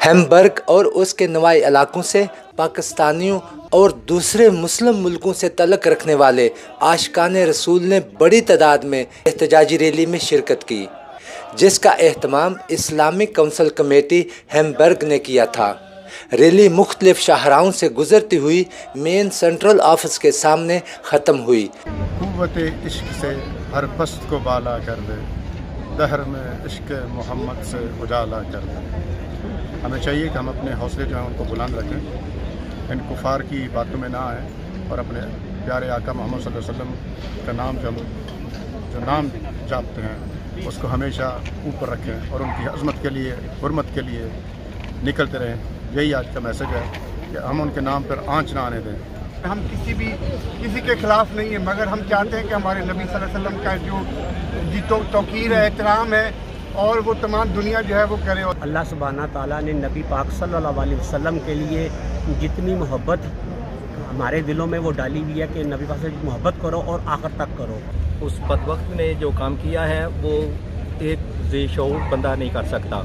Hamburg اور اس کے نوائی علاقوں سے پاکستانیوں اور دوسرے مسلم ملکوں سے تعلق رکھنے والے عاشقان رسول نے بڑی تعداد میں احتجاجی ریلی میں شرکت کی، جس کا اہتمام اسلامک کونسل کمیٹی ہیمبرگ نے کیا تھا۔ ریلی مختلف شاہراہوں سے گزرتی ہوئی مین سینٹرل آفس کے سامنے ختم ہوئی۔ قوت عشق سے ہر پست کو بالا کر دے، دہر میں عشق محمد سے اجالا کر دے۔ ہمیں چاہیے کہ ہم اپنے حوصلے جو ہیں ان کو بلند رکھیں، ان کفار کی باتوں میں نہ آئیں، اور اپنے پیارے آقا محمد صلی اللہ علیہ وسلم کا نام جو نام جاپتے ہیں اس کو ہمیشہ اوپر رکھیں، اور ان کی عظمت کے لیے، حرمت کے لیے نکلتے رہیں۔ یہی آج کا میسج ہے کہ ہم ان کے نام پر آنچ نہ آنے دیں۔ ہم کسی کے خلاف نہیں ہیں، مگر ہم چاہتے ہیں کہ ہمارے نبی صلی اللہ علیہ وسلم کا جو توقیر ہے، احترام ہے، اور وہ تمام دنیا جو ہے وہ کرے۔ اللہ سبحانہ تعالیٰ نے نبی پاک صلی اللہ علیہ وسلم کے لیے جتنی محبت ہمارے دلوں میں وہ ڈالی ہوئی ہے کہ نبی پاک سے محبت کرو اور آخر تک کرو۔ اس بدبخت نے جو کام کیا ہے وہ ایک ذی شعور بندہ نہیں کر سکتا۔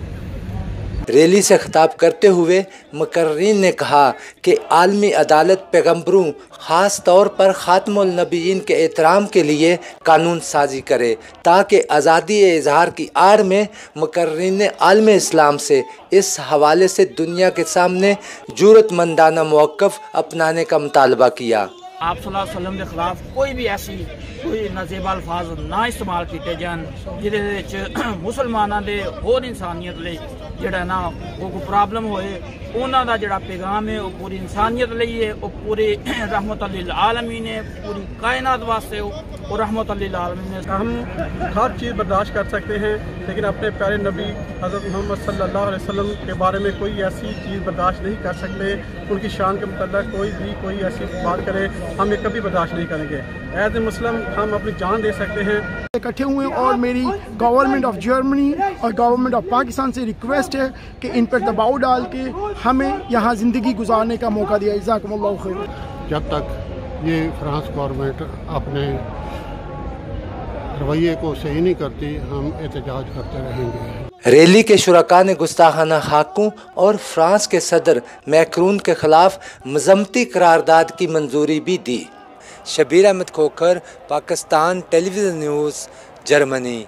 ریلی سے خطاب کرتے ہوئے مقررین نے کہا کہ عالمی عدالت پیغمبروں، خاص طور پر خاتم النبیین کے احترام کے لیے قانون سازی کرے، تاکہ آزادی اظہار کی آڑ میں مقررین نے عالم اسلام سے اس حوالے سے دنیا کے سامنے جرأت مندانہ موقف اپنانے کا مطالبہ کیا۔ آپ صلی اللہ علیہ وسلم کے خلاف کوئی بھی ایسی کوئی نازیبا الفاظ نہ استعمال کیتے جان جہدے وچ مسلماناں دے اور انسانیت لئی جڑا نا وہ کوئی پرابلم ہوئے۔ انہاں دا جڑا پیغام ہے وہ پوری انسانیت لئی ہے، وہ پوری رحمت للعالمین ہے، پوری کائنات واسطے اور رحمت للعالمین ہے۔ ہم ہر چیز برداشت کر سکتے ہیں، لیکن اپنے پیارے نبی حضرت محمد صلی اللہ علیہ وسلم کے بارے میں کوئی ایسی چیز برداشت نہیں کر سکتے۔ ان کی شان کے متعلق کوئی ایسی بات کرے ہم یہ کبھی برداشت نہیں کریں گے۔ ایز اے مسلم ہم اپنی جان دے سکتے ہیں۔ اکٹھے ہوئے، اور میری گورنمنٹ آف جرمنی اور گورنمنٹ آف پاکستان سے ریکویسٹ ہے کہ ان پر دباؤ ڈال کے ہمیں یہاں زندگی گزارنے کا موقع دیا۔ جزاکم اللہ خیر۔ جب تک یہ فرانس گورنمنٹ اپنے رویے کو صحیح نہیں کرتی، ہم احتجاج کرتے رہیں گے۔ ریلی کے شرکاء نے گستاخانہ حقوں اور فرانس کے صدر میکرون کے خلاف مذمتی قرارداد کی منظوری بھی دی۔ شبیر احمد کھوکھر، پاکستان ٹیلی ویژن نیوز، جرمنی۔